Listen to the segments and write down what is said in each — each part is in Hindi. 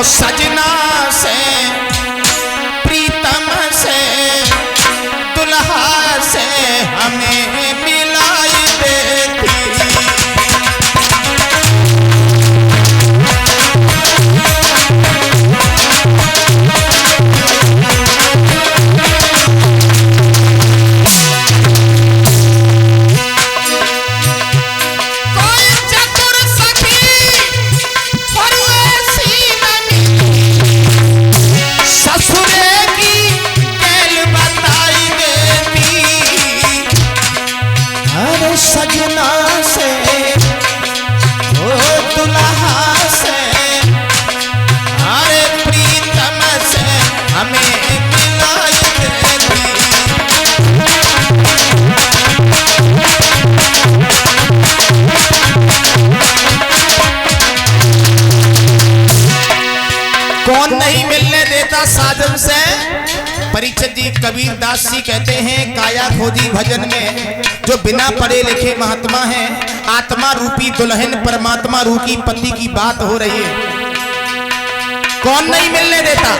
और सजना से प्रीतम से दुल्हा से हमें मिलाई देती। सजना से ओ दुल्हा से अरे प्रीतम से हमें मिलाई देती। कौन नहीं मिलने देता साजन से? परीक्षित जी कबीर दास जी कहते हैं काया खोजी भजन में जो बिना पढ़े लिखे महात्मा हैं, आत्मा रूपी दुल्हन परमात्मा रूपी पति की बात हो रही है। कौन नहीं मिलने देता?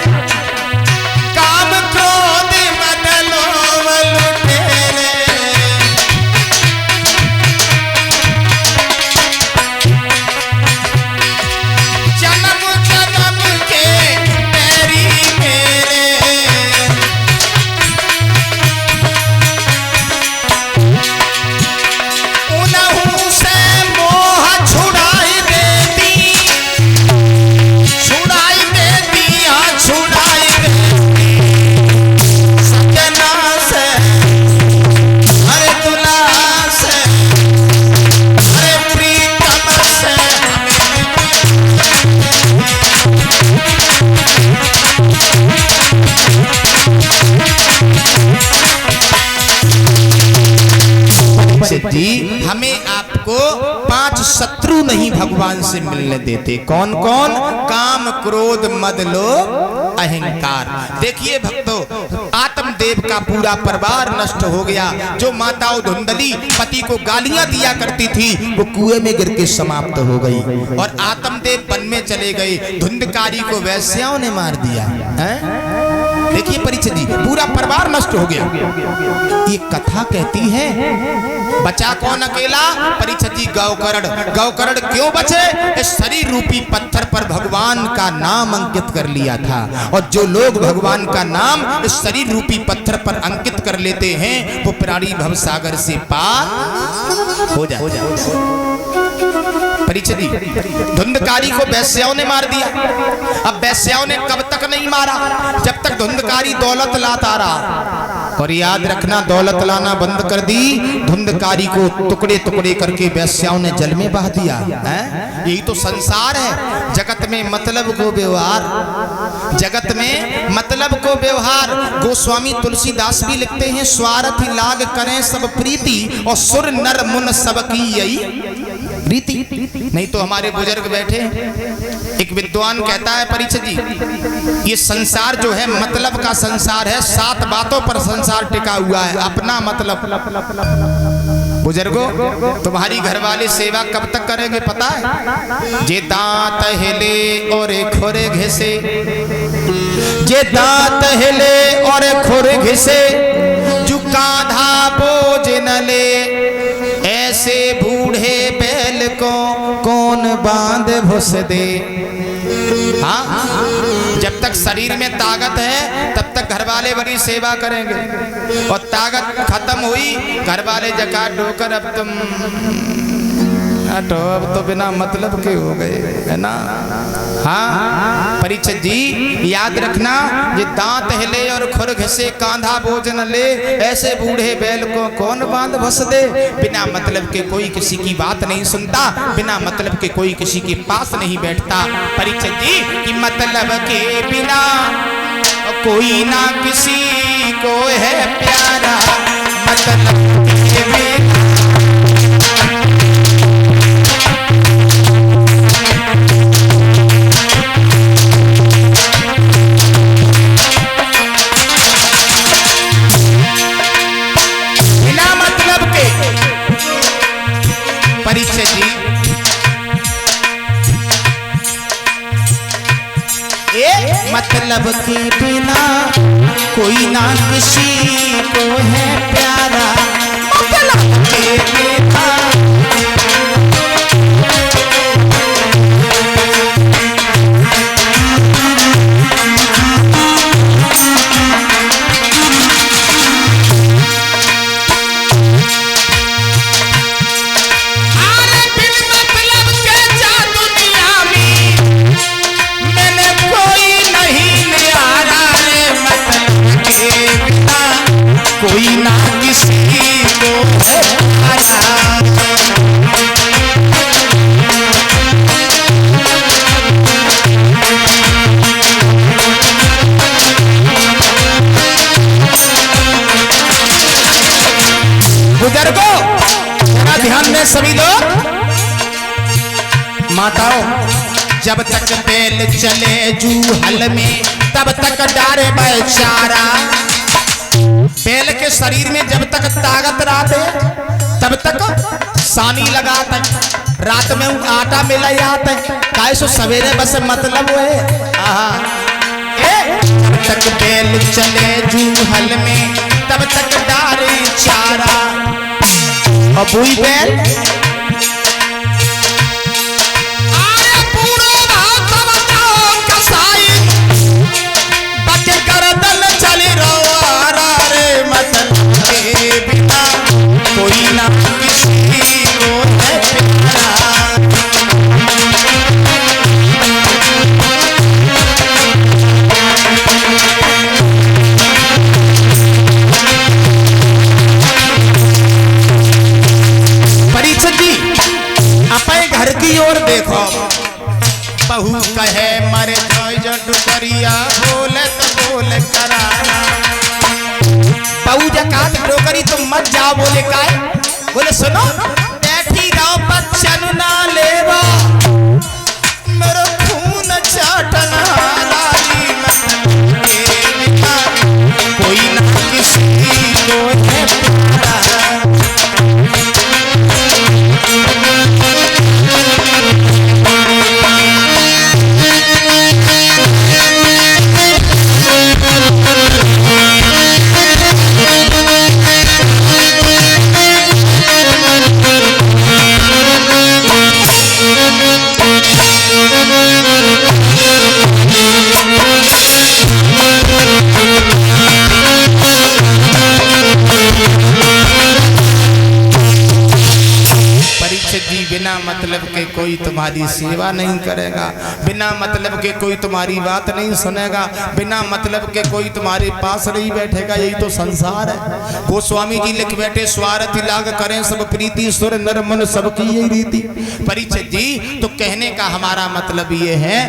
काम क्रोध मद लोभ लुटेरे जन्म जन्म के बैरी मेरे जी हमें आपको 5 शत्रु नहीं भगवान से मिलने देते। कौन कौन? काम क्रोध मद लोभ अहंकार। देखिए भक्तों, आत्मदेव का पूरा परिवार नष्ट हो गया। जो माताओं धुंधली पति को गालियां दिया करती थी वो कुएं में गिर के समाप्त हो गई और आत्मदेव वन में चले गए। धुंधकारी को वैश्याओं ने मार दिया है? देखिए परीक्षित जी पूरा परिवार नष्ट हो गया। ये कथा कहती है बचा कौन अकेला? परीक्षित जी गौकर्ण। गौकर्ण क्यों बचे? इस शरीर रूपी पत्थर पर भगवान का नाम अंकित कर लिया था और जो लोग भगवान का नाम इस शरीर रूपी पत्थर पर अंकित कर लेते हैं वो प्राणी भवसागर से पार हो जाते। परीक्षित जी धुंधकारी को वैश्याओं ने मार दिया। अब वैश्याओं ने कब तक नहीं मारा? जब तक धुंधकारी दौलत लाता रहा। और याद रखना दौलत लाना बंद कर दी, धुंधकारी को टुकड़े टुकड़े करके वैश्याओं ने जल में बहा दिया। यही तो संसार है। जगत में मतलब को व्यवहार, जगत में मतलब को व्यवहार। गोस्वामी तुलसीदास भी लिखते हैं स्वार्थ लाग करें सब प्रीति और सुर नर मुन सबकी यही प्रीति। नहीं तो हमारे बुजुर्ग बैठे, एक विद्वान कहता है परीक्षित जी ये संसार जो है मतलब का संसार है। 7 बातों पर संसार टिका हुआ है। अपना मतलब। बुजुर्गों तुम्हारी घरवाले सेवा कब तक करेंगे पता है? जे दांत हिले और खोरे घिसे, जे दांत हिले और खोरे घिसे, जो कांधा बोझ न ले, ऐसे बूढ़े बैल को कौन बांध भुस दे। हाँ, जब तक शरीर में ताकत है तब तक घरवाले बड़ी सेवा करेंगे और ताकत खत्म हुई घरवाले जका डोकर अब तुम तो अब तो बिना मतलब के हो गए है ना। हाँ परीक्षित जी याद रखना ये दांत हिले और खुर घिसे कांधा बोझ न ले, ऐसे बूढ़े बैल को कौन बांध भस दे। बिना मतलब के कोई किसी की बात नहीं सुनता, बिना मतलब के कोई किसी के पास नहीं बैठता। परीक्षित जी कि मतलब के बिना कोई ना किसी को है प्यारा, मतलब के बिना मतलब के बिना कोई ना किसी को है प्यारा, मतलब के बिना। कोई ना किसी को है प्यारा। बुजुर्गों जरा ध्यान दें सभी लोग, माताओं, जब तक बैल चले जूहल में तब तक डारे बेचारा। बैल के शरीर में जब तक ताकत रहते तब तक सानी लगाते, रात में आटा मिला जाता है, काहे सो सवेरे बस मतलब है। जब तक बैल चले जूहल में तब तक डारे चारा। और बुई बैल कोई ना किसी को है प्यारा। परीक्षित जी अपने घर की ओर देखो, बहू कहे मरे जय डुकरिया बोले तो बोले कराना। बहू जकात डोकरी तुम मत जाओ, बोले काय, बोले सुनो बैठी रहो बच्चन ना लेवा मेरा खून चाटना लाली। मतलब के बिना कोई ना किसी को है प्यारा। बिना मतलब के कोई तुम्हारी सेवा नहीं करेगा, बिना मतलब के कोई तुम्हारी बात नहीं सुनेगा, बिना मतलब के कोई तुम्हारे पास नहीं बैठेगा। यही तो संसार है। गोस्वामी जी लिख बैठे, स्वार्थ लाग करें सब प्रीति सुर नर मन सबकी यही रीति। परीक्षित जी तो कहने का हमारा मतलब ये है,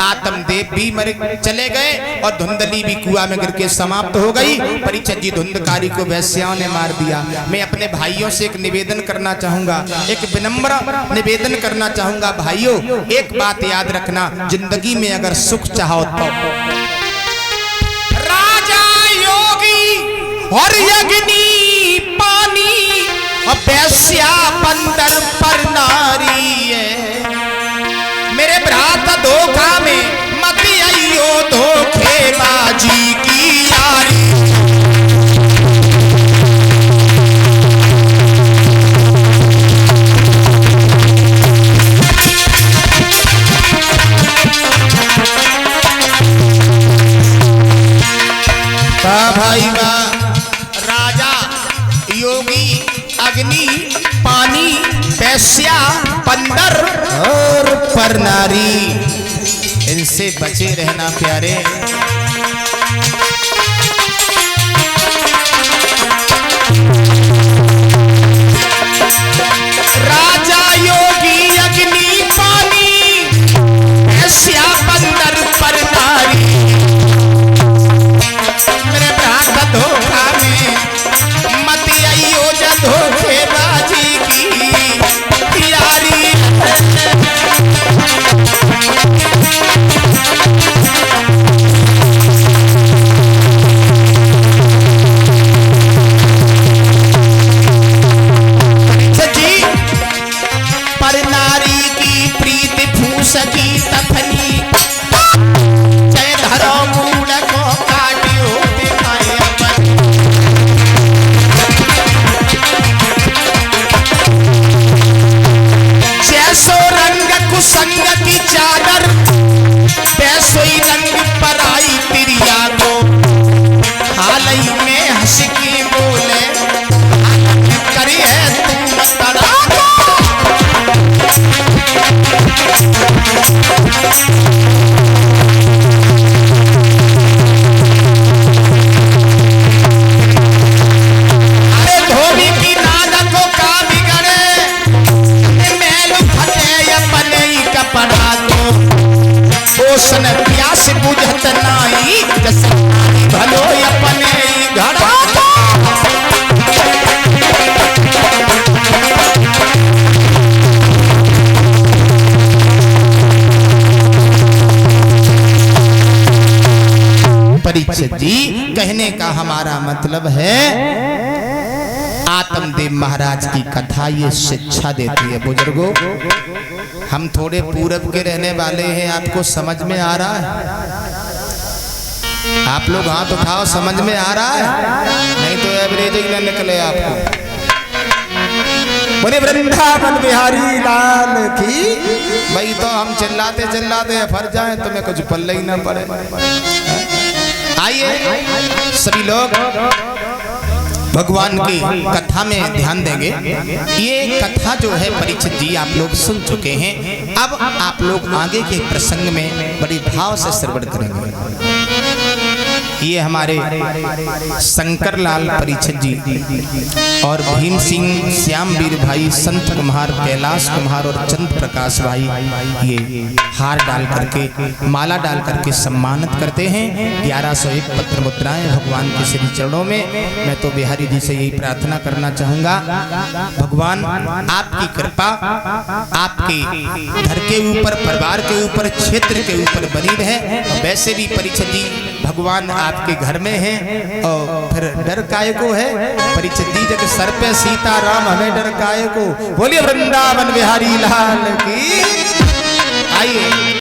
आत्मदेव भी मरे चले गए और धुंधली भी कुआं में गिर के समाप्त हो गई। परीक्षित जी धुंधकारी को वैश्याओं ने मार दिया। मैं अपने भाइयों से एक निवेदन करना चाहूंगा, एक विनम्र निवेदन करना चाहूंगा। भाइयों एक बात याद रखना, जिंदगी में अगर सुख चाहो तो राजा योगी और अग्नि पानी और वैश्या बंदर पर नारी है। मेरे भ्राता धोखा में मत आइयो धोखेबाजी की यारी। भाई राजा योगी अग्नि पानी वैश्या बंदर और पर नारी, इनसे बचे रहना प्यारे। राजा योगी अग्नि पानी वैश्या बंदर पर नारी। मेरे भ्राता धोखा में मत आइयो धोखेबाजी की यारी। प्यास बुझत नाई जस भलो अपने घर परीक्षित जी, कहने का हमारा मतलब है आत्मदेव महाराज की कथा ये शिक्षा देती है। बुजुर्गों, हम थोड़े पूरब के रहने वाले हैं, आपको समझ में आ रहा है? आप लोग हाथ उठाओ, समझ में आ रहा है? नहीं तो एवरेजिंग न निकले आपको। बोले वृंदावन बिहारी लाल की। भाई तो हम चिल्लाते चिल्लाते फर जाए, तुम्हें कुछ पल्ले ही ना पड़े। आइए सभी लोग भगवान की कथा में ध्यान देंगे। ये कथा जो है परीक्षित जी आप लोग सुन चुके हैं। अब आप लोग आगे के प्रसंग में बड़ी भाव से श्रवण करेंगे। ये हमारे शंकर लाल परीक्षित जी और भीम सिंह, श्यामवीर भाई, संत कुमार, कैलाश कुमार और चंद्र प्रकाश भाई ये हार डाल करके, माला डाल करके सम्मानित करते हैं। 1101 पत्र मुद्राएं भगवान के श्री चरणों में। मैं तो बिहारी जी से यही प्रार्थना करना चाहूंगा, भगवान आपकी कृपा आपके घर के ऊपर, परिवार के ऊपर, क्षेत्र के ऊपर बनी रहे। वैसे भी परीक्षित जी भगवान आपके घर में हैं और फिर डर काहे को है? परीक्षित जी जब सर पे सीताराम, हमें डर काहे को? बोलिए वृंदावन बिहारी लाल की। आइए